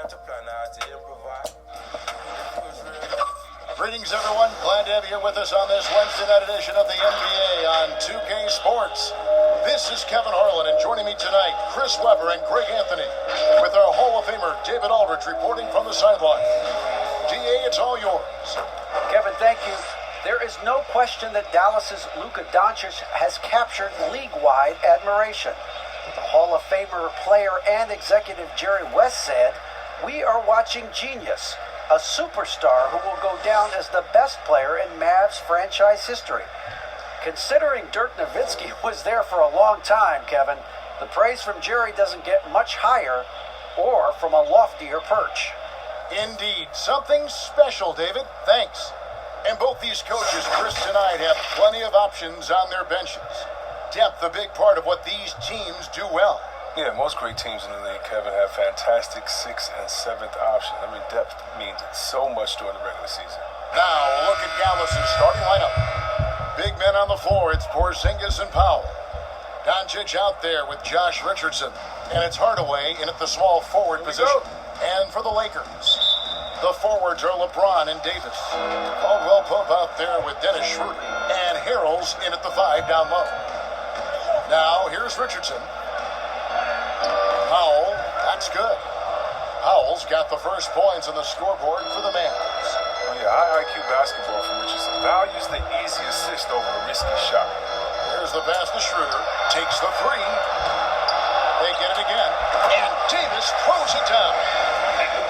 time to plan out to improvise. Greetings, everyone. Glad to have you here with us on this Wednesday night edition of the NBA on 2K Sports. This is Kevin Harlan, and joining me tonight, Chris Webber and Greg Anthony, with our Hall of Famer David Aldridge reporting from the sideline. DA, it's all yours. Kevin, thank you. There is no question that Dallas's Luka Doncic has captured league-wide admiration. The Hall of Famer player and executive Jerry West said, "We are watching genius, a superstar who will go down as the best player in Mavs franchise history." Considering Dirk Nowitzki was there for a long time, Kevin, the praise from Jerry doesn't get much higher or from a loftier perch. Indeed. Something special, David. Thanks. And both these coaches, Chris tonight, have plenty of options on their benches. Depth, a big part of what these teams do well. Yeah, most great teams in the league, Kevin, have fantastic 6th and 7th options. I mean, depth means so much during the regular season. Now, look at Dallas' starting lineup. Big men on the floor, it's Porzingis and Powell. Doncic out there with Josh Richardson. And it's Hardaway in at the small forward position. And for the Lakers, the forwards are Lebron and Davis. Caldwell-Pope out there with Dennis Schroder. And Harrell's in at the 5 down low. Now, here's Richardson. Powell, that's good. Powell's got the first points on the scoreboard for the Mavs. Oh, yeah, high IQ basketball from Richardson. Values the easy assist over a risky shot. Here's the pass to Schroder. Takes the 3. They get it again. And Davis throws it down.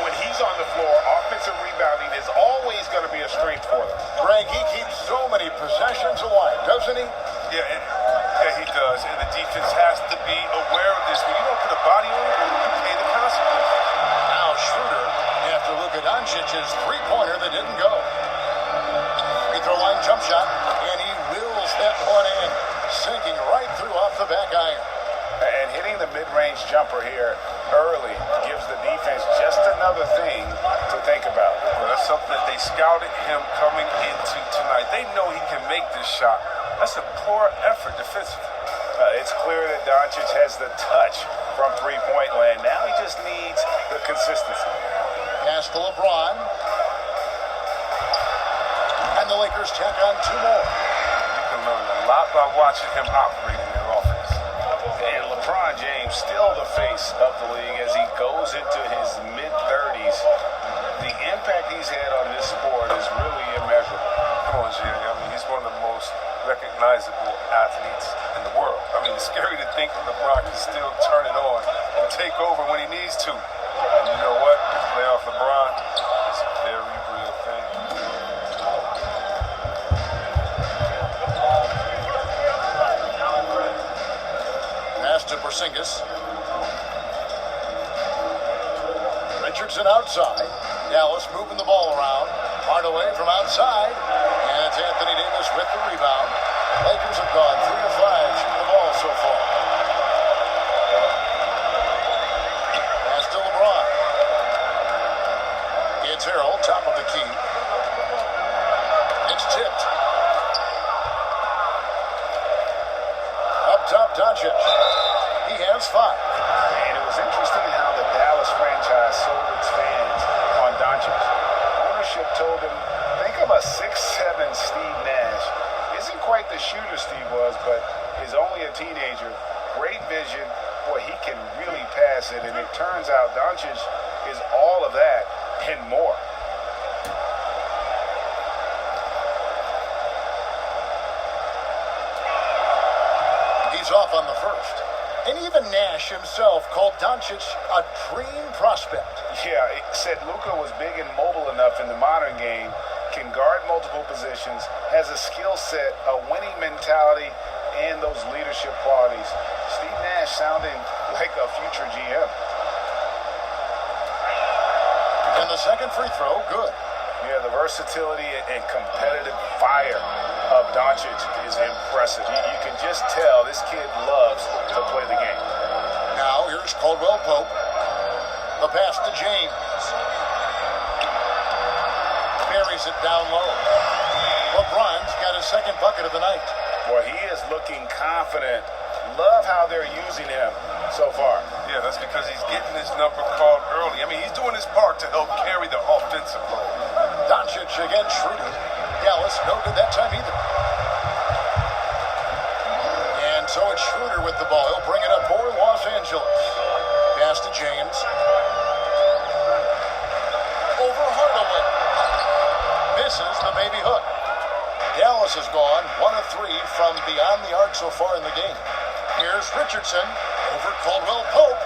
When he's on the floor, offensive rebounding is always going to be a strength for them. Greg, he keeps so many possessions alive, doesn't he? Yeah, he does. And the defense has to be aware of this. When you don't put a body on it, you pay the consequences. Now Schroder, after Luka Doncic's three-pointer that didn't go. Free throw line jump shot, and he wills that one in, sinking right through off the back iron. And hitting the mid-range jumper here early gives the defense just another thing to think about. Well, that's something that they scouted him coming into tonight. They know he can make this shot. That's a poor effort defensively. It's clear that Doncic has the touch from three-point land. Now he just needs the consistency. Pass to LeBron. And the Lakers tack on 2 more. You can learn a lot by watching him operate in their offense. And LeBron James still the face of the league as he goes into his mid-30s. The impact he's had on this sport is really immeasurable. Come on, Jerry. I mean, he's one of the most recognizable athletes in the world. I mean, it's scary to think that LeBron can still turn it on and take over when he needs to. And you know what? Playoff LeBron is a very real thing. Pass to Porzingis. Richardson outside. Dallas moving the ball around. Hardaway from outside. And it's Anthony Davis with the rebound. Lakers have gone 3 of 5 shooting the ball so far. Pass to LeBron. It's Harrell, top of the key. It's tipped. Up top, Doncic. He has 5. And it was interesting how the Dallas franchise sold its fans on Doncic. Ownership told him, think of a 6'7" Steve Nash. Isn't quite the shooter Steve was, but is only a teenager. Great vision. Boy, he can really pass it. And it turns out Doncic is all of that and more. He's off on the first. And even Nash himself called Doncic a dream prospect. Yeah, it said Luka was big and mobile enough in the modern game, can guard multiple positions, has a skill set, a winning mentality, and those leadership qualities. Steve Nash sounding like a future GM. And the second free throw, good. Yeah, the versatility and competitive fire of Doncic is impressive. You can just tell this kid loves to play the game. Now here's Caldwell-Pope. The pass to James. Buries it down low. LeBron's got his second bucket of the night. Boy, he is looking confident. Love how they're using him so far. Yeah, that's because he's getting his number called early. I mean, he's doing his part to help carry the offensive load. Doncic against Schroder. Dallas no good that time either. And so it's Schroder with the ball. He'll bring it up for Los Angeles. Pass to James. Over Hardaway. Misses the baby hook. Dallas has gone 1 of 3 from beyond the arc so far in the game. Here's Richardson over Caldwell-Pope.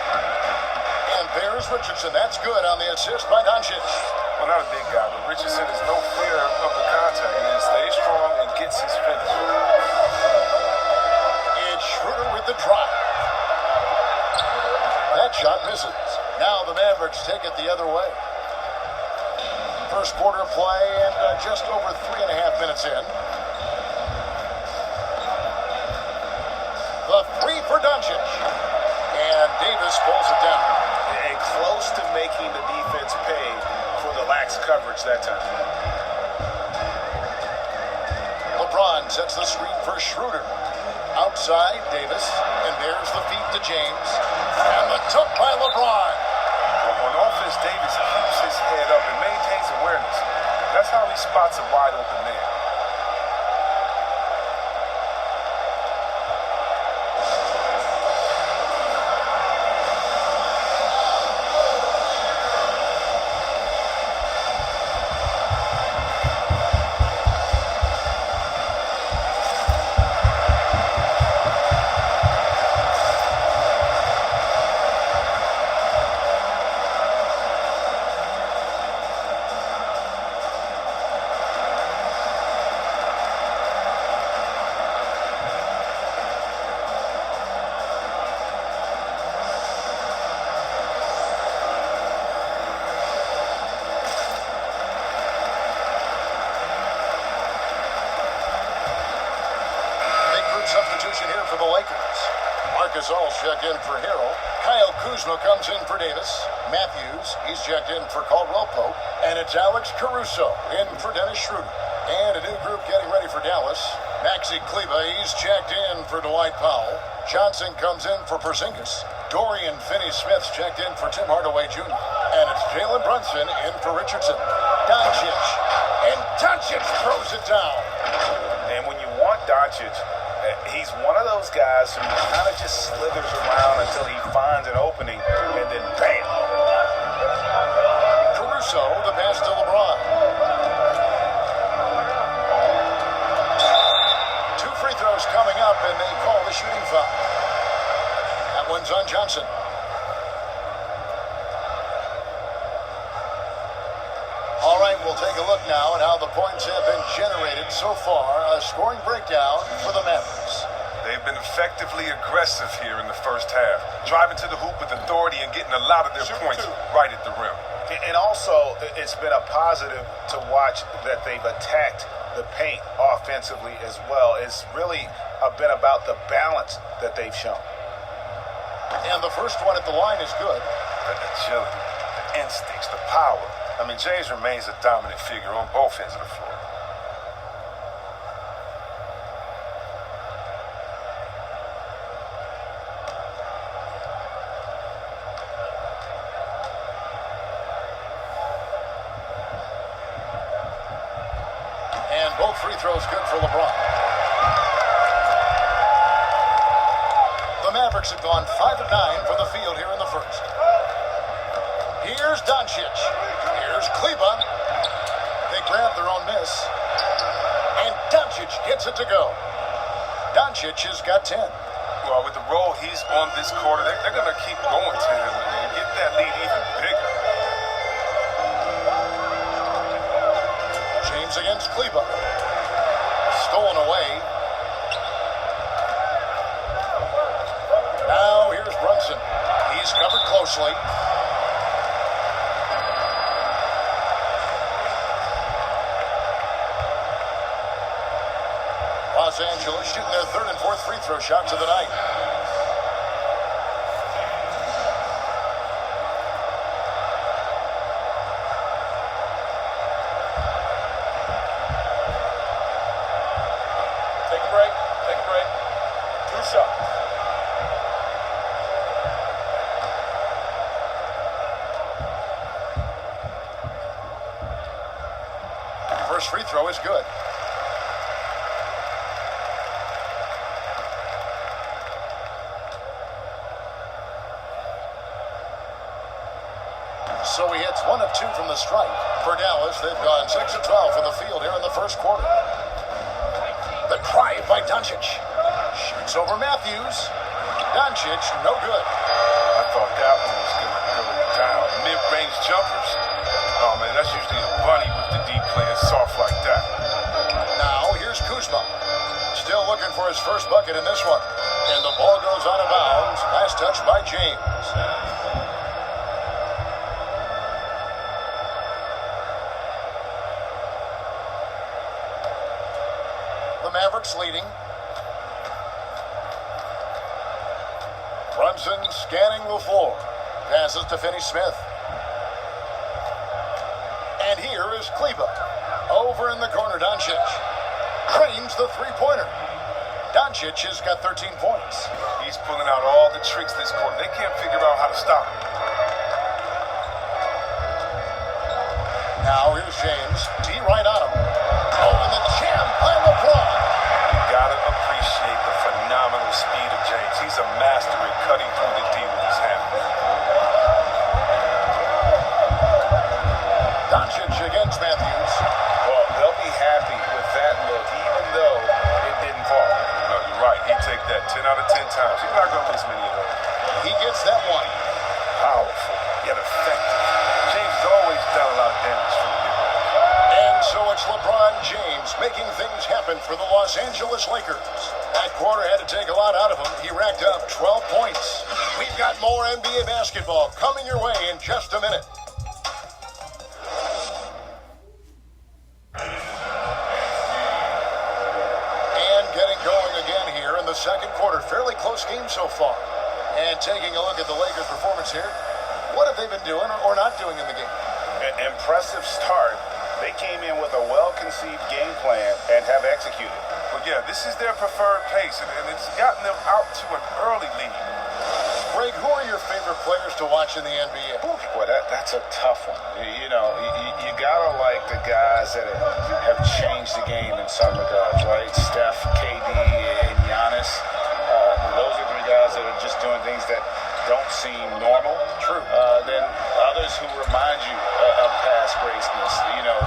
And there's Richardson. That's good on the assist by Doncic. Well, not a big guy, but Richardson is no fear of the contact. He stays strong and gets his finish. It's Schroder with the drive. That shot misses. Now the Mavericks take it the other way. First quarter of play and just over 3.5 minutes in. The three for Doncic. And Davis pulls it down. And close to making the defense pay for the lax coverage that time. LeBron sets the screen for Schroder. Outside, Davis. And there's the feed to James. And the tuck by LeBron. On offense, Davis keeps his head up and maintains awareness. That's how he spots a wide open man. Substitution here for the Lakers. Gasol checked in for Harrell. Kyle Kuzma comes in for Davis. Matthews, he's checked in for Caldwell-Pope. And it's Alex Caruso in for Dennis Schroder. And a new group getting ready for Dallas. Maxi Kleber, he's checked in for Dwight Powell. Johnson comes in for Porzingis. Dorian Finney-Smith's checked in for Tim Hardaway Jr. And it's Jalen Brunson in for Richardson. Doncic. And Doncic throws it down. And when you want Doncic, he's one of those guys who kind of just slithers around until he finds an opening, and then bam! Caruso, the pass to LeBron. 2 free throws coming up, and they call the shooting foul. That one's on Johnson. All right, we'll take a look now at how the points have been generated so far. A scoring breakdown for the Mavericks. They've been effectively aggressive here in the first half, driving to the hoop with authority and getting a lot of their points right at the rim. And also, it's been a positive to watch that they've attacked the paint offensively as well. It's really been about the balance that they've shown. And the first one at the line is good. The agility, the instincts, the power. I mean, James remains a dominant figure on both ends of the floor. And both free throws good for LeBron. The Mavericks have gone 5 of 9 from the field here in the first. Here's Doncic. Here's Kleber. They grab their own miss. And Doncic gets it to go. Doncic has got 10. Well, with the role he's on this quarter, they're going to keep going to him and get that lead even bigger. James against Kleber. Stolen away. Now here's Brunson. He's covered closely. Los Angeles shooting their third and fourth free throw shots of the night. Take a break. Take a break. 2 shots. First free throw is good. So he hits 1 of 2 from the stripe. For Dallas, they've gone 6 of 12 from the field here in the first quarter. The drive by Doncic. Shoots over Matthews. Doncic, no good. I thought that one was going to go down. Mid-range jumpers. Oh, man, that's usually a bunny with the deep playing soft like that. Now, here's Kuzma. Still looking for his first bucket in this one. And the ball goes out of bounds. Last touch by James. The Mavericks leading. Brunson scanning the floor. Passes to Finney-Smith. And here is Kleba. Over in the corner, Doncic. Drains the three-pointer. Doncic has got 13 points. He's pulling out all the tricks this quarter. They can't figure out how to stop him. Now here's James. D right on him. Oh, and the jam by Lebron. You gotta appreciate the phenomenal speed of James. He's a master at cutting through the D with his hand. Doncic against Matthews. Well, they'll be happy with that look, even though it didn't fall. No, you're right. He'd take that 10 out of 10 times. He's not gonna miss many of those. He gets that one. Powerful, yet effective. James has always done a lot of damage from the mid-range. And so it's LeBron James making things happen for the Los Angeles Lakers. That quarter had to take a lot out of him. He racked up 12 points. We've got more NBA basketball coming your way in just a minute. And getting going again here in the second quarter. Fairly close game so far. And taking a look at the Lakers' performance here. What have they been doing or not doing in the game? An impressive start. They came in with a well-conceived game plan and have executed. But yeah, this is their preferred pace, and it's gotten them out to an early lead. Greg, who are your favorite players to watch in the NBA? Boy, that's a tough one. You gotta like the guys that have changed the game in some regards, right? Steph, KD, and Giannis. Those are three guys that are just doing things that don't seem normal. True. Then others who remind you of past greatness.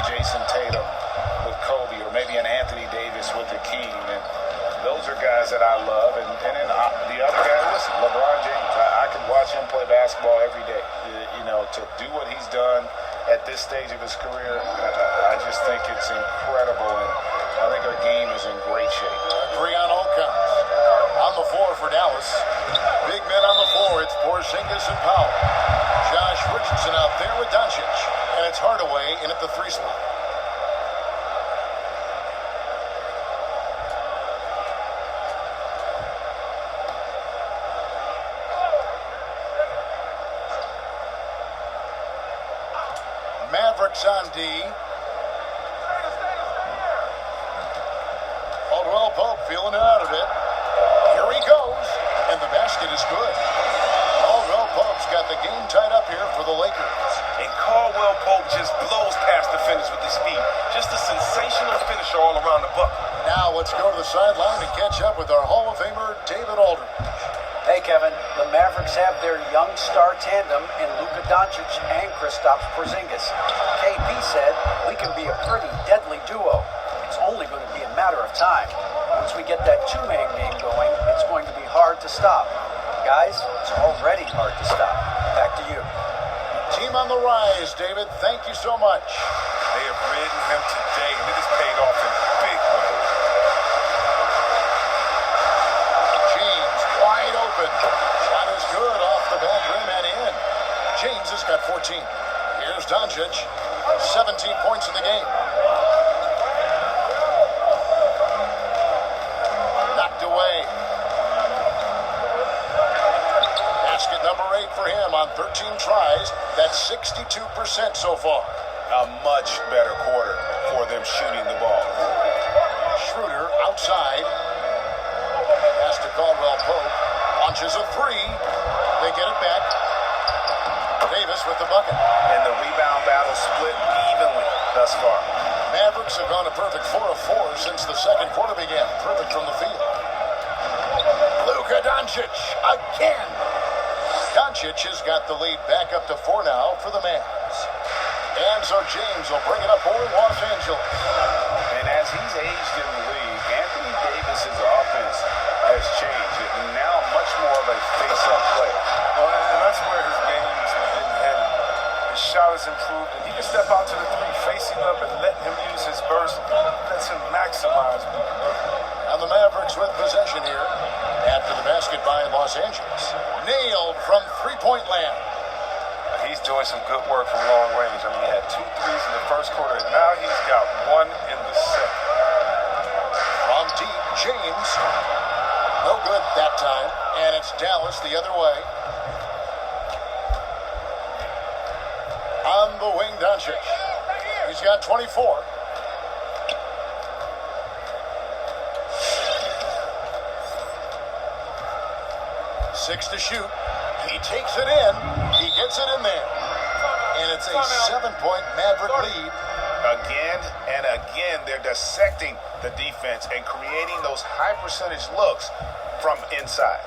Jason Tatum with Kobe, or maybe an Anthony Davis with Hakeem. And those are guys that I love. And then the other guy, listen, LeBron James. I could watch him play basketball every day. To do what he's done at this stage of his career, I just think it's incredible. And I think our game is in great shape. Agree on all counts. On the floor for Dallas. Big men on the floor. It's Porzingis and Powell. Josh Richardson out there with Doncic. And it's Hardaway in at the 3 spot. Mavericks on D. Caldwell-Pope feeling it out a bit. Here he goes. And the basket is good. Caldwell-Pope's got the game tied up here for the Lakers. And Caldwell-Pope just blows past the finish with his speed. Just a sensational finisher all around the bucket. Now let's go to the sideline and catch up with our Hall of Famer, David Aldridge. Hey, Kevin, the Mavericks have their young star tandem in Luka Doncic and Kristaps Porzingis. KP said, "We can be a pretty deadly duo. It's only going to be a matter of time. Once we get that two-man game going, it's going to be hard to stop. Guys, it's already hard to stop. Back to you." Team on the rise, David. Thank you so much. They have ridden him today, and it has paid off in big ways. James wide open. Shot is good off the back rim and in. James has got 14. Here's Doncic. 17 points in the game. Knocked away. Basket number 8 for him on 13 tries. That's 62% so far. A much better quarter for them shooting the ball. Schroder outside. Pass to Caldwell-Pope. Launches a 3. They get it back. Davis with the bucket. And the rebound battle split evenly thus far. Mavericks have gone a perfect 4 of 4 since the second quarter began. Perfect from the field. Luka Doncic again. Doncic has got the lead back up to 4 now for the Mavs. And so James will bring it up for Los Angeles. And as he's aged in the league, Anthony Davis's offense has changed. And now much more of a face-up player. Well, and that's where his game's been headed. His shot has improved, and he can step out to the three, facing up and letting him use his burst. Lets him maximize what he can do. And the Mavericks with possession here after the basket by Los Angeles. Nailed from three-point land. He's doing some good work from long range. I mean, he had 2 threes in the first quarter, and now he's got 1 in the second. From deep, James. No good that time. And it's Dallas the other way. On the wing, Doncic. He's got 24. Six to shoot. He takes it in. He gets it in there. And it's a 7-point Maverick lead. Again and again, they're dissecting the defense and creating those high percentage looks from inside.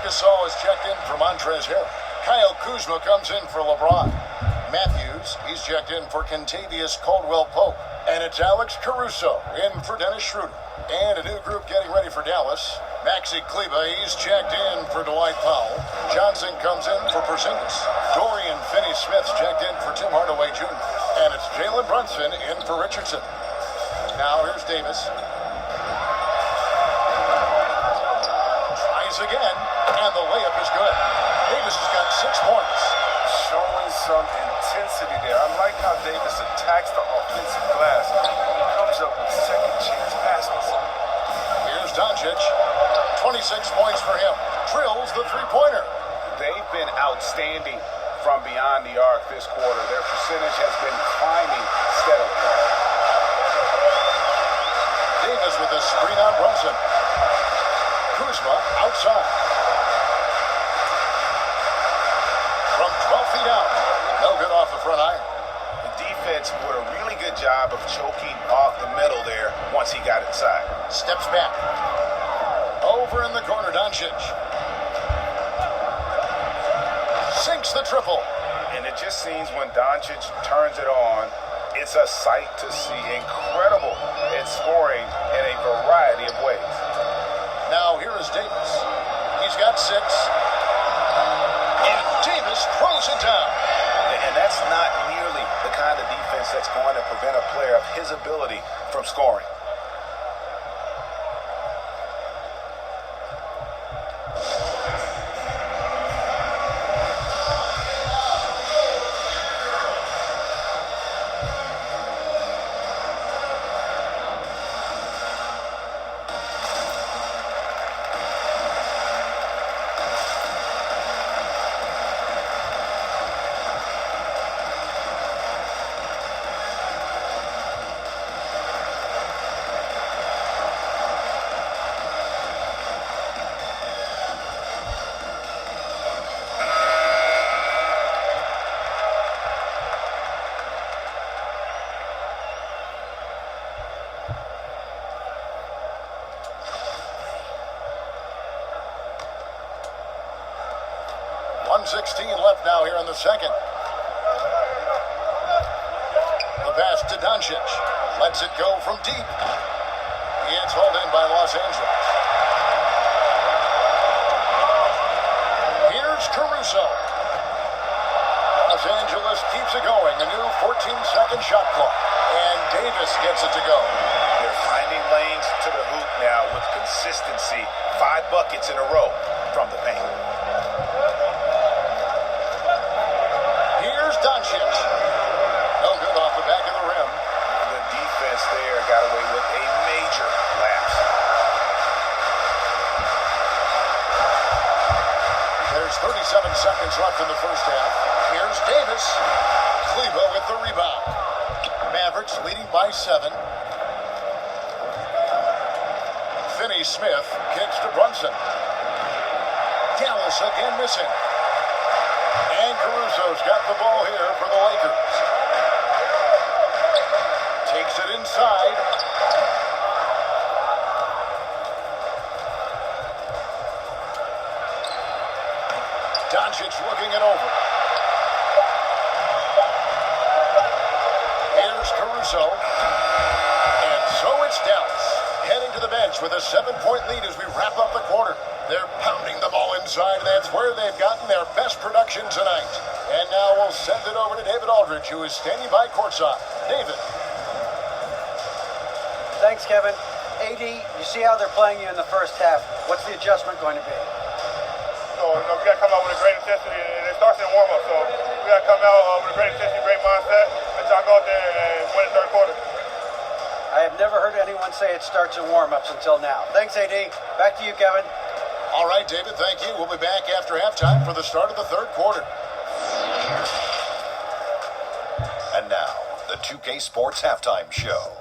Gasol is checked in for Montrezl Harrell. Kyle Kuzma comes in for LeBron. Matthews, he's checked in for Kentavious, Caldwell-Pope. And it's Alex Caruso in for Dennis Schroder. And a new group getting ready for Dallas. Maxi Kleba, he's checked in for Dwight Powell. Johnson comes in for Porzingis. Dorian Finney-Smith's checked in for Tim Hardaway Jr. And it's Jalen Brunson in for Richardson. Now here's Davis. Tries again, and the layup is good. Davis has got 6 points. Showing some intensity there. I like how Davis attacks the offensive glass. He comes up with second chance passes. Here's Doncic. 26 points for him. Drills the three-pointer. They've been outstanding from beyond the arc this quarter. Their percentage has been climbing steadily. Davis with a screen on Brunson. Kuzma outside. From 12 feet out. No good off the front iron. The defense did a really good job of choking off the middle there once he got inside. Steps back. Over in the corner, Doncic. Sinks the triple. And it just seems when Doncic turns it on, it's a sight to see. Incredible at scoring in a variety of ways. Now here is Davis. He's got 6. And Davis throws it down. And that's not nearly the kind of defense that's going to prevent a player of his ability from scoring. .16 left now here in the second. The pass to Doncic. Lets it go from deep. It's hauled in by Los Angeles. Here's Caruso. Los Angeles keeps it going. A new 14-second shot clock. And Davis gets it to go. by 7. Finney-Smith kicks to Brunson. Dallas again missing. And Caruso's got the ball here for the Lakers. Takes it inside. Doncic looking it over. Here's Caruso. And so it's Dallas heading to the bench with a 7-point lead as we wrap up the quarter. They're pounding the ball inside, and that's where they've gotten their best production tonight. And now we'll send it over to David Aldridge, who is standing by courtside. David. Thanks, Kevin. AD, you see how they're playing you in the first half. What's the adjustment going to be? So, we got to come out with a great intensity, and it starts in warm-up. So, we got to come out with a great intensity, great mindset, and try to go out there and win the third quarter. I have never heard anyone say it starts in warm-ups until now. Thanks, AD. Back to you, Kevin. All right, David, thank you. We'll be back after halftime for the start of the third quarter. And now, the 2K Sports Halftime Show.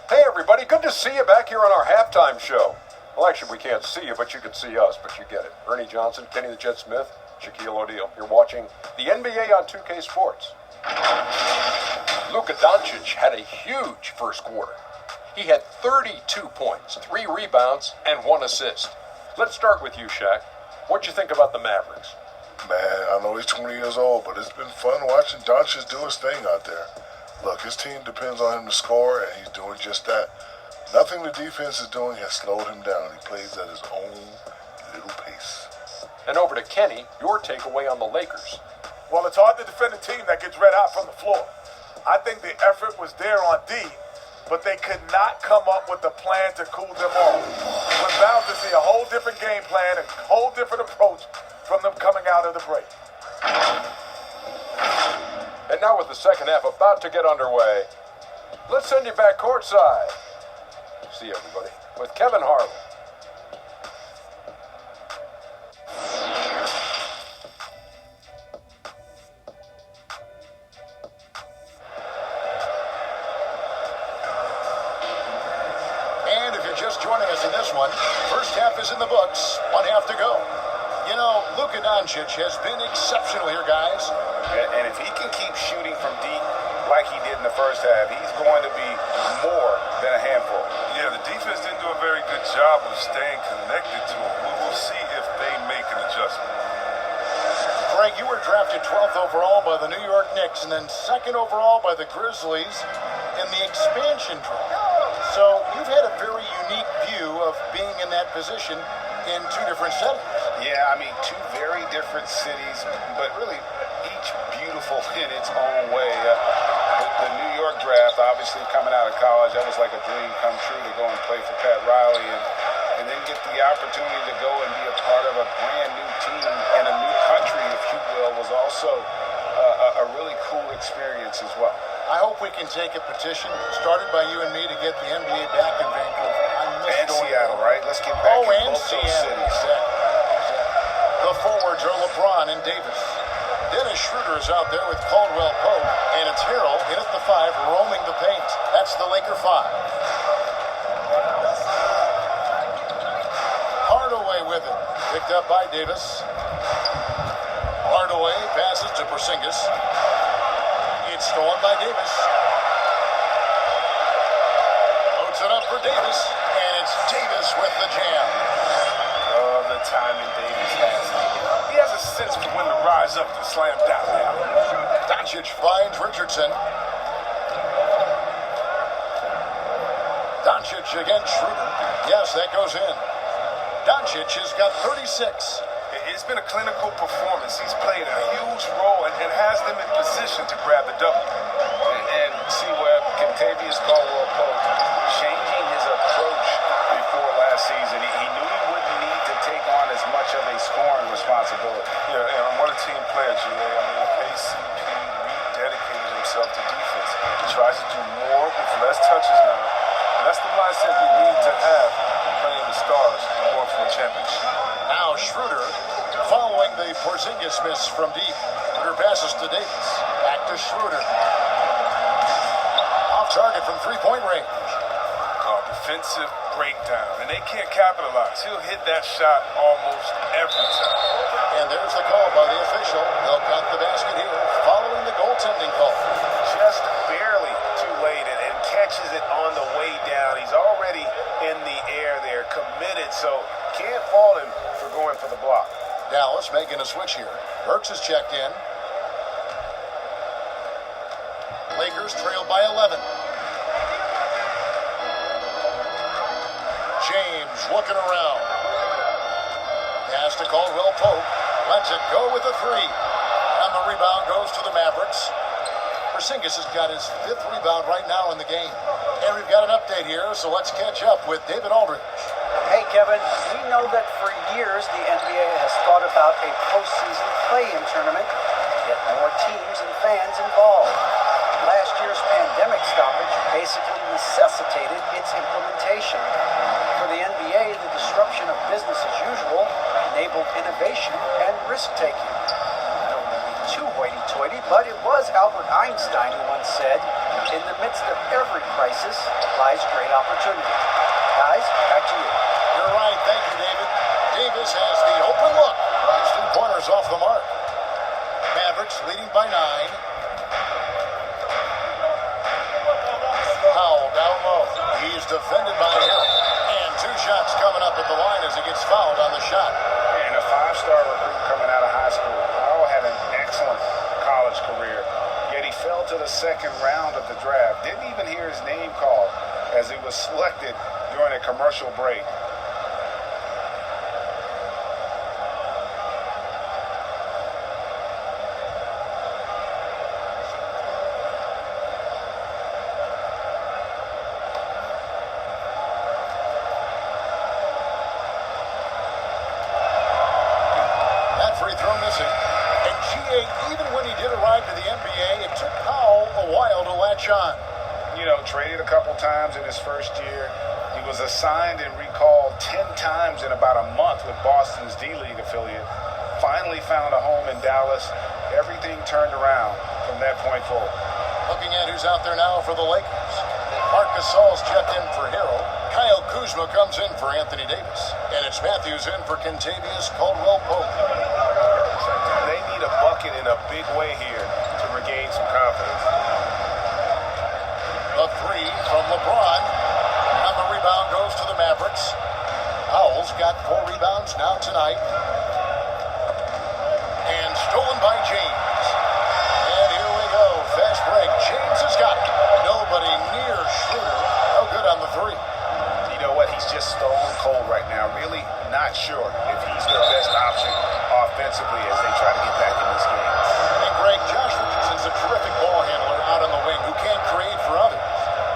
Hey, everybody. Good to see you back here on our halftime show. Well, actually, we can't see you, but you can see us, but you get it. Ernie Johnson, Kenny the Jet Smith, Shaquille O'Neal. You're watching the NBA on 2K Sports. Luka Doncic had a huge first quarter. He had 32 points, 3 rebounds, and 1 assist. Let's start with you, Shaq. What'd you think about the Mavericks? Man, I know he's 20 years old, but it's been fun watching Doncic do his thing out there. Look, his team depends on him to score, and he's doing just that. Nothing the defense is doing has slowed him down. He plays at his own little pace. And over to Kenny, your takeaway on the Lakers. Well, it's hard to defend a team that gets red hot from the floor. I think the effort was there on D, but they could not come up with a plan to cool them off. We're bound to see a whole different game plan, a whole different approach from them coming out of the break. And now with the second half about to get underway, let's send you back courtside. See everybody with Kevin Harlan. And if you're just joining us in this one, first half is in the books, 1 half to go. You know, Luka Doncic has been exceptional here, guys. And if he can keep shooting from deep like he did in the first half, he's going to be more than a handful. Yeah, the defense didn't do a very good job of staying connected to him. We will see if they make an adjustment. Frank, you were drafted 12th overall by the New York Knicks and then 2nd overall by the Grizzlies in the expansion draft. So you've had a very unique view of being in that position in 2 different settings. Yeah, I mean, 2 very different cities, but really each beautiful in its own way. The New York draft, obviously coming out of college, that was like a dream come true to go and play for Pat Riley and then get the opportunity to go and be a part of a brand new team in a new country, if you will, was also a really cool experience as well. I hope we can take a petition started by you and me to get the NBA back in Vancouver. And Seattle, right? Let's get back in both those cities. Exactly. The forwards are LeBron and Davis. Dennis Schroder is out there with Caldwell-Pope, and it's Harrell in at the 5, roaming the paint. That's the Laker 5. Hardaway with it, picked up by Davis. Hardaway passes to Porzingis. It's stolen by Davis. Loads it up for Davis, and it's Davis with the jam. Oh, the timing Davis has. He has a sense for when to rise up and slam down now. Doncic finds Richardson. Doncic against Schroder. Yes, that goes in. Doncic has got 36. It's been a clinical performance. He's played a huge role and has them in position to grab the W. And see where Kentavious Caldwell-Pope changing his approach before last season. He knew he wouldn't need to take on as much of a scoring responsibility. Yeah, and what a team player, G.A. I mean, KCP rededicated himself to defense. He tries to do more with less touches now. And that's the mindset we need to have playing the stars going for a championship. Now Schroder following the Porzingis miss from deep. Schroder passes to Davis. Back to Schroder. defensive breakdown, and they can't capitalize. He'll hit that shot almost every time. And there's the call by the official. They'll count the basket here following the goaltending call. Just barely too late and catches it on the way down. He's already in the air there, committed, so can't fault him for going for the block. Dallas making a switch here. Burks is checked in. Lakers trailed by 11. James looking around. Pass to Caldwell-Pope. Lets it go with a three. And the rebound goes to the Mavericks. Porzingis has got his 5th rebound right now in the game. And we've got an update here, so let's catch up with David Aldridge. Hey, Kevin, we know that for years the NBA has thought about a postseason play-in tournament to get more teams and fans involved. Last year's pandemic stoppage basically necessitated its implementation. For the NBA, the disruption of business as usual enabled innovation and risk-taking. I don't want to be too hoity-toity, but it was Albert Einstein who once said, "In the midst of every crisis lies great opportunity." Guys, back to you. You're right. Thank you, David. Davis has the open look. His 2 pointers off the mark. Mavericks leading by 9. Powell down low. He's defended by Hill. And 2 shots coming up at the line as he gets fouled on the shot. And a 5-star recruit coming out of high school. Powell had an excellent college career, yet he fell to the 2nd round of the draft. Didn't even hear his name called as he was selected during a commercial break. Free throw missing. And GA, even when he did arrive to the NBA, it took Powell a while to latch on. You know, traded a couple times in his first year. He was assigned and recalled 10 times in about a month with Boston's D-League affiliate. Finally found a home in Dallas. Everything turned around from that point forward. Looking at who's out there now for the Lakers. Mark Gasol's checked in for Harrell. Kyle Kuzma comes in for Anthony Davis. And it's Matthews in for Kentavious Caldwell-Pope. They need a bucket in a big way here to regain some confidence. The 3 from Lebron. And the rebound goes to the Mavericks. Powell's got 4 rebounds now tonight. And stolen by James. And here we go. Fast break. James has got it. Nobody near Schroder. No good on the 3. You know what? He's just stone cold right now. Really not sure if he's their best option offensively as they try to get back in this game. And Greg, Josh Richardson's a terrific ball handler out on the wing who can create for others.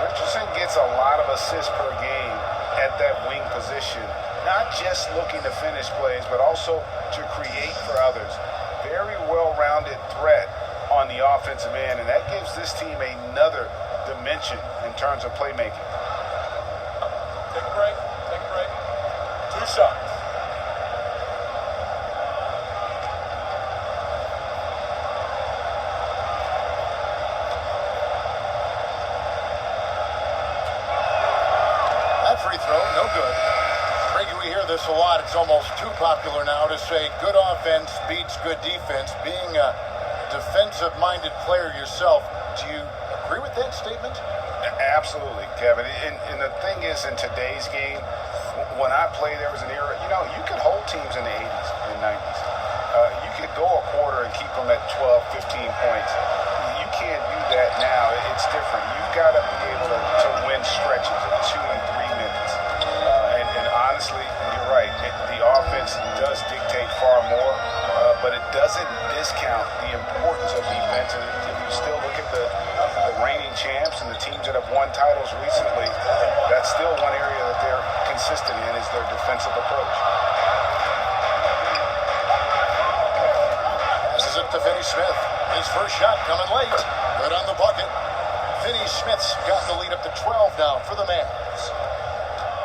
Richardson gets a lot of assists per game at that wing position. Not just looking to finish plays, but also to create for others. Very well-rounded threat on the offensive end, and that gives this team another dimension in terms of playmaking. Take a break. Take a break. 2 shots. That free throw, no good. Craigie, we hear this a lot. It's almost too popular now to say good offense beats good defense. Being a defensive-minded player yourself, do you agree with that statement? Absolutely, Kevin. And the thing is, in today's game, when I played, there was an era, you know, you could hold teams in the 80s and 90s. You could go a quarter and keep them at 12, 15 points. You can't do that now. It's different. You've got to be able to win stretches of 2 and 3 minutes. And honestly, you're right. The offense does dictate far more, but it doesn't discount the importance of defense. And if you still look at the reigning champs and the teams that have won titles recently, that's still one area that they're consistent in is their defensive approach. This is it to Finney Smith. His first shot coming late. Good on the bucket. Finney Smith's got the lead up to 12 now for the Mavs.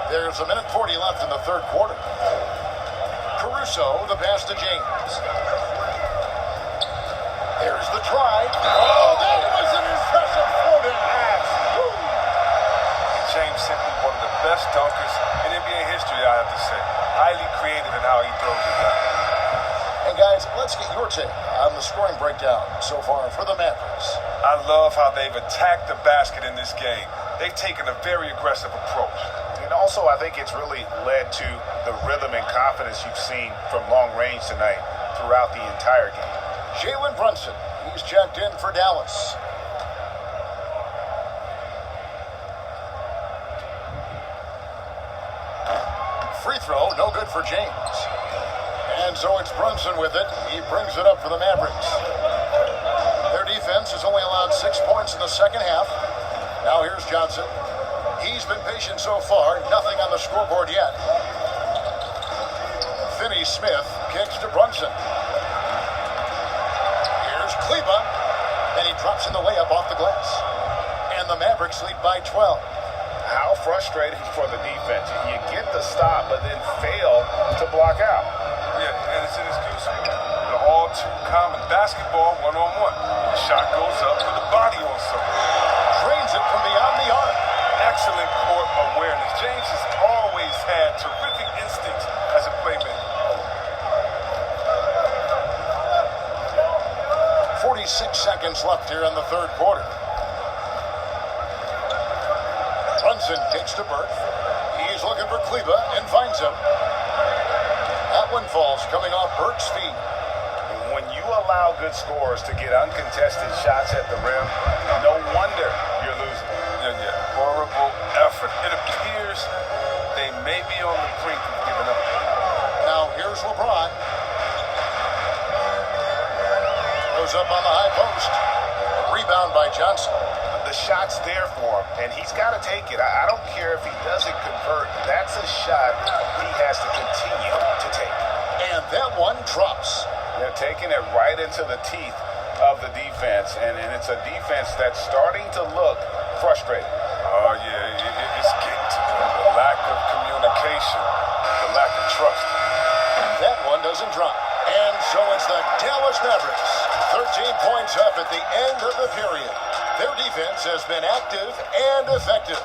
There's 1:40 left in the 3rd quarter. Caruso, the pass to James. There's the try. Oh, that was an impressive floating pass. James simply one of the best I love how they've attacked the basket in this game. They've taken a very aggressive approach. And also, I think it's really led to the rhythm and confidence you've seen from long range tonight throughout the entire game. Jalen Brunson, he's checked in for Dallas. Free throw, no good for James. And so it's Brunson with it. He brings it up for the Mavericks. Their defense has only allowed 6 points in the second half. Now here's Johnson. He's been patient so far. Nothing on the scoreboard yet. Finney-Smith kicks to Brunson. Here's Kleba. And he drops in the layup off the glass. And the Mavericks lead by 12. How frustrating for the defense. You get the stop, but then fail to block out. Yeah, and it's an excuse for you. The all too common basketball one-on-one. The shot goes up with the body on someone. Drains it from beyond the arc. Excellent court awareness. James has always had terrific instincts as a playmaker. 46 seconds left here in the third quarter. Brunson kicks to Burke. He's looking for Kleba and finds him. That one falls coming off Burke's feet. When you allow good scorers to get uncontested shots at the rim, no wonder you're losing. Yeah. Horrible effort. It appears they may be on the brink of giving up. Now here's LeBron. Goes up on the high post. A rebound by Johnson. The shot's there for him, and he's got to take it. I don't care if he doesn't convert. That's a shot he has to continue to take. And that one drops. They're taking it right into the teeth of the defense, and it's a defense that's starting to look frustrated. Oh, yeah, it's getting to them. The lack of communication, the lack of trust. That one doesn't drop. And so it's the Dallas Mavericks. 13 points up at the end of the period. Their defense has been active and effective.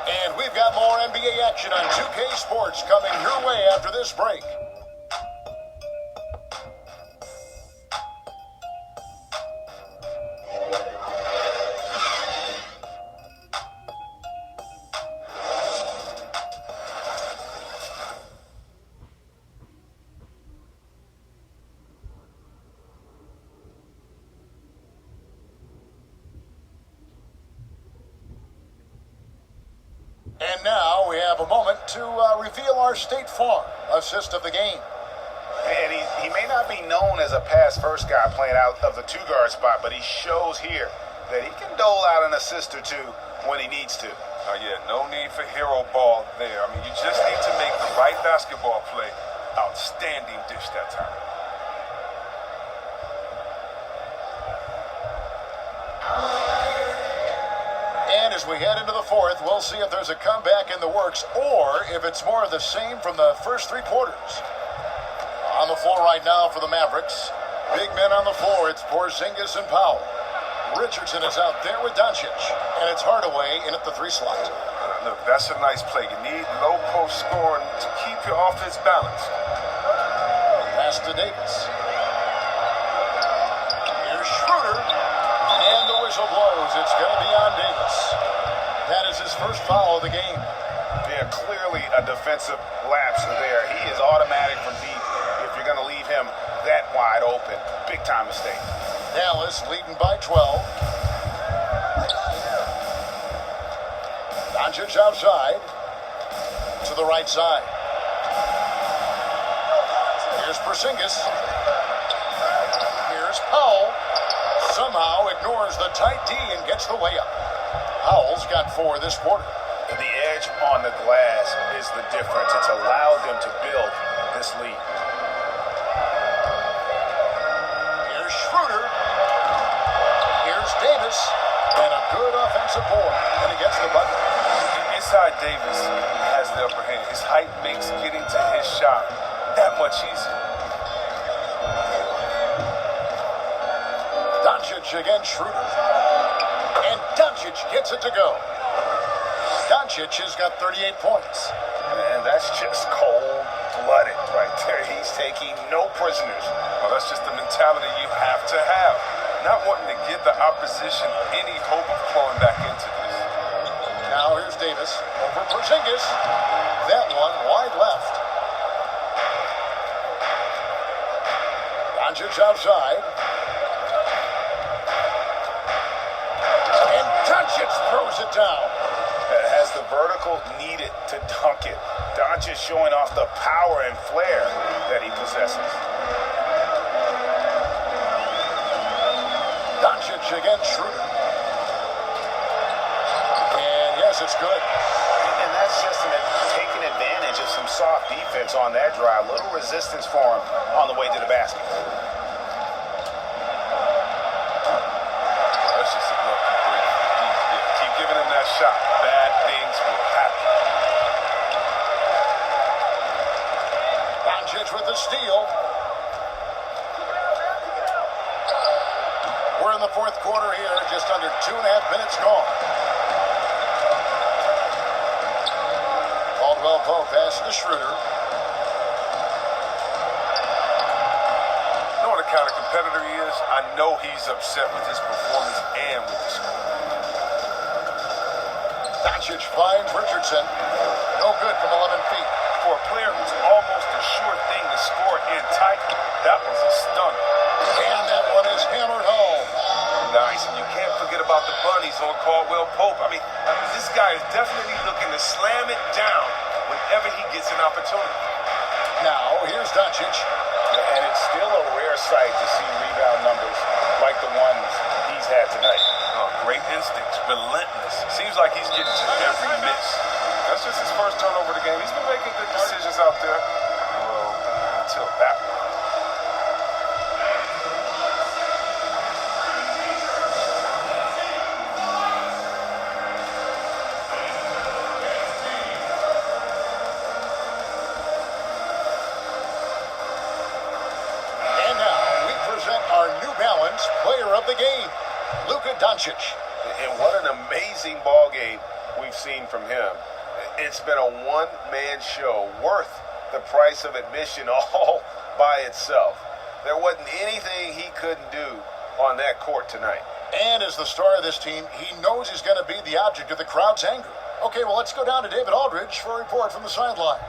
And we've got more NBA action on 2K Sports coming your way after this break. And now we have a moment to reveal our State Farm assist of the game. And he may not be known as a pass-first guy playing out of the two-guard spot, but he shows here that he can dole out an assist or two when he needs to. Yeah, no need for hero ball there. I mean, you just need to make the right basketball play. Outstanding dish that time. And as we head into the fourth, we'll see if there's a comeback in the works or if it's more of the same from the first three quarters. On the floor right now for the Mavericks. Big men on the floor. It's Porzingis and Powell. Richardson is out there with Doncic. And it's Hardaway in at the 3 slot. Look, that's a nice play. You need low post scoring to keep your offense balanced. Pass to Davis. Here's Schroder. And the whistle blows. It's going to be on Davis. That is his first foul of the game. Yeah, clearly a defensive lapse there. He is automatic from deep if you're going to leave him that wide open. Big time mistake. Dallas leading by 12. Doncic outside to the right side. Here's Porzingis. Here's Powell. Somehow ignores the tight D and gets the layup. Powell's got 4 this quarter. The edge on the glass is the difference. It's allowed them to build this lead. Here's Schroder. Here's Davis. And a good offensive board. And he gets the bucket. Inside Davis has the upper hand. His height makes getting to his shot that much easier. Doncic against Schroder. And Doncic gets it to go. Doncic has got 38 points. And that's just cold-blooded right there. He's taking no prisoners. Well, that's just the mentality you have to have. not wanting to give the opposition any hope of clawing back into this. Now here's Davis over Porzingis. That one wide left. Doncic outside. And Doncic throws it down. Has the vertical needed to dunk it. Doncic showing off the power and flair that he possesses. Doncic against Schroder. And yes, it's good. And that's just taking advantage of some soft defense on that drive. Little resistance for him on the way to the basket. That's just a lucky break. Keep giving him that shot. Bad things will happen. Doncic with the steal. We're in the fourth quarter here, just under 2.5 minutes gone. Caldwell-Pope pass to Schroder. You know what a kind of competitor he is? I know he's upset with his performance and with the score. Doncic finds Richardson. No good from 11 feet. For a player who's almost a sure thing to score in tight, that was a stunner. And that one is hammered home. Nice, and you can't forget about the bunnies on Caldwell-Pope. I mean, this guy is definitely looking to slam it down whenever he gets an opportunity. Now, here's Doncic. And it's still a rare sight to see rebound numbers like the ones he's had tonight. Oh, great instincts, relentless. Seems like he's getting to every miss. That's just his first turnover of the game. He's been making good decisions out there. Well, until that one. And now, we present our New Balance player of the game, Luka Doncic. And what an amazing ball game we've seen from him. It's been a one-man show worth the price of admission all by itself. There wasn't anything he couldn't do on that court tonight. And as the star of this team, he knows he's going to be the object of the crowd's anger. Okay, well, let's go down to David Aldridge for a report from the sideline.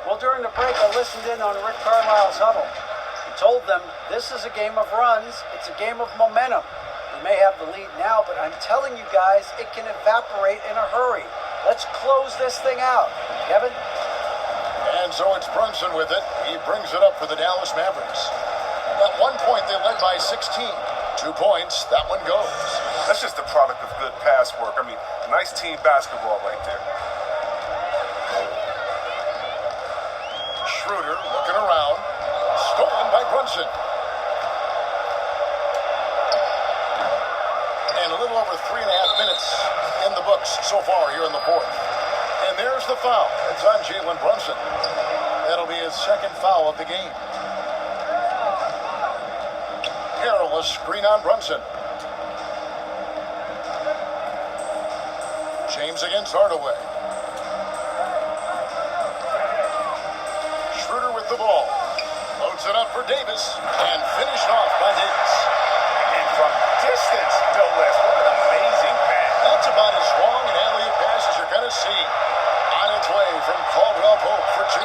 Well, during the break, I listened in on Rick Carlisle's huddle. He told them this is a game of runs. It's a game of momentum. We may have the lead now, but I'm telling you guys, it can evaporate in a hurry. Let's close this thing out. Kevin? And so it's Brunson with it. He brings it up for the Dallas Mavericks. At one point, they led by 16. 2 points, that one goes. That's just the product of good pass work. I mean, nice team basketball right there. Schroder looking around. Stolen by Brunson. And a little over 3.5 minutes in the books so far here in the fourth. And there's the foul. It's on Jalen Brunson. That'll be his second foul of the game. Perilous screen on Brunson. James against Hardaway. Schroder with the ball. Loads it up for Davis. And finished off by Davis. And from distance, no less. What an amazing pass. That's about as long an alley-oop pass as you're going to see. On its way from Caldwell-Pope for 2.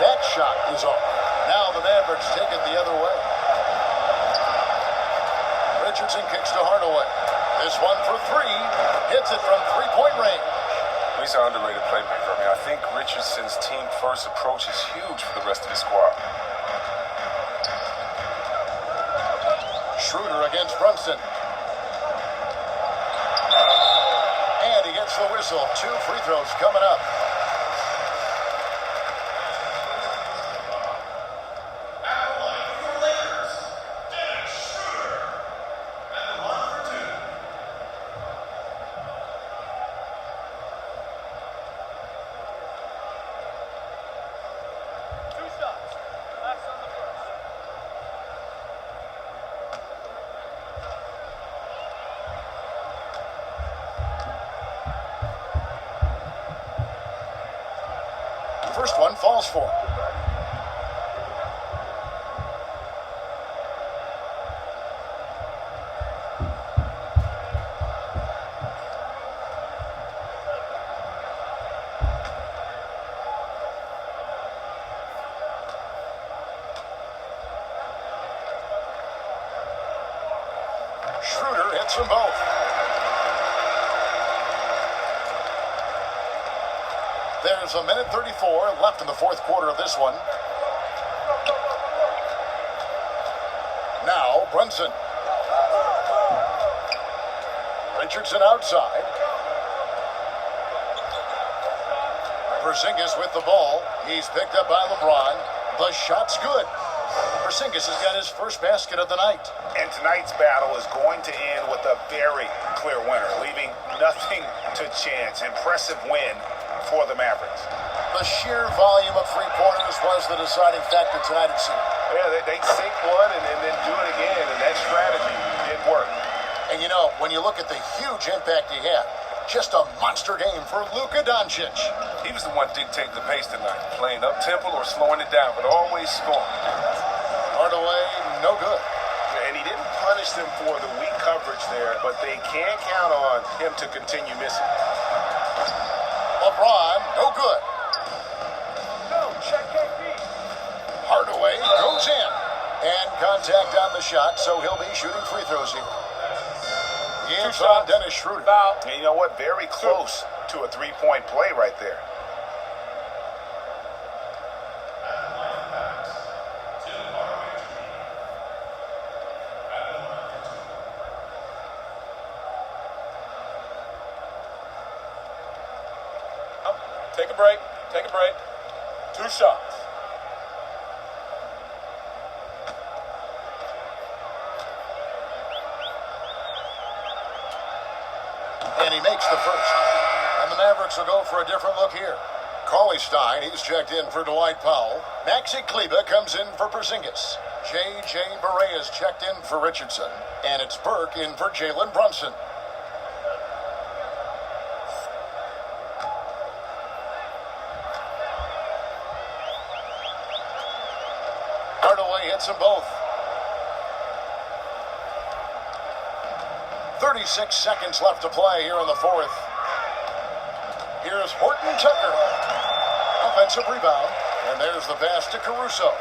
That shot is off. Now the Mavericks take it the other way. Richardson kicks to Hardaway. This one for 3. Hits it from 3-point range. He's an underrated playmaker. I mean, I think Richardson's team-first approach is huge for the rest of the squad. Schroder against Brunson. And he gets the whistle. 2 free throws coming up. First one falls for him. Schroder hits them both. There's a minute 34 left in the fourth quarter of this one. Now, Brunson. Richardson outside. Porzingis with the ball. He's picked up by Lebron. The shot's good. Porzingis has got his first basket of the night. And tonight's battle is going to end with a very clear winner, leaving nothing to chance. Impressive win for the Mavericks. The sheer volume of three-pointers was the deciding factor tonight, it seemed. Yeah, they sink one and then do it again, and that strategy did work. And you know, when you look at the huge impact he had, just a monster game for Luka Doncic. He was the one dictating the pace tonight, playing up-tempo or slowing it down, but always scoring. Hardaway, no good. And he didn't punish them for the weak coverage there, but they can count on him to continue missing. Lebron, no good. No, check KP. Hardaway goes in. And contact on the shot, so he'll be shooting free throws here. It's on Dennis Schroder. And you know what? Very close to a three-point play right there. Take a break. Take a break. 2 shots. And he makes the first. And the Mavericks will go for a different look here. Cauley-Stein, he's checked in for Dwight Powell. Maxi Kleber comes in for Porzingis. J.J. Barea is checked in for Richardson. And it's Burke in for Jalen Brunson. Hardaway hits them both. 36 seconds left to play here in the fourth. Here's Horton Tucker. Offensive rebound. And there's the pass to Caruso.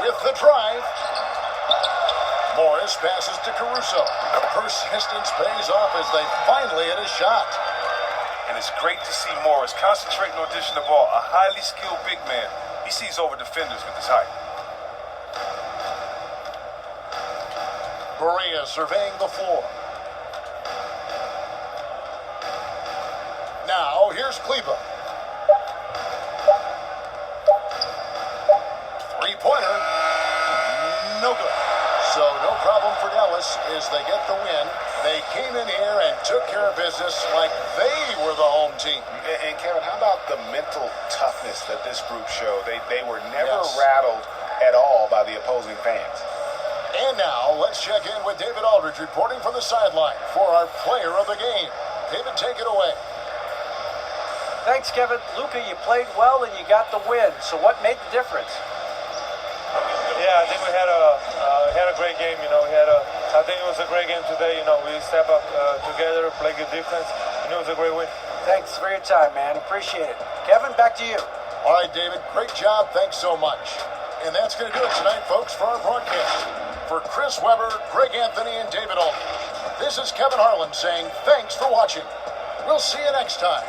With the drive. Morris passes to Caruso. Persistence pays off as they finally hit a shot. And it's great to see Morris concentrating on dishing the ball. A highly skilled big man. He sees over defenders with his height. Barea surveying the floor. Now, here's Kleber. Three-pointer. No good. So, no problem for Dallas as they get the win. They came in here and took care of business like they were the home team. And Kevin, how about the mental toughness that this group showed? They were never rattled at all by the opposing fans. And now, let's check in with David Aldridge reporting from the sideline for our player of the game. David, take it away. Thanks, Kevin. Luka, you played well and you got the win. So what made the difference? Yeah, I think we had a great game. I think it was a great game today. We step up together, play good defense, and it was a great win. Thanks for your time, man. Appreciate it. Kevin, back to you. All right, David, great job. Thanks so much. And that's going to do it tonight, folks, for our broadcast. For Chris Webber, Greg Anthony, and David Aldridge, this is Kevin Harlan saying thanks for watching. We'll see you next time.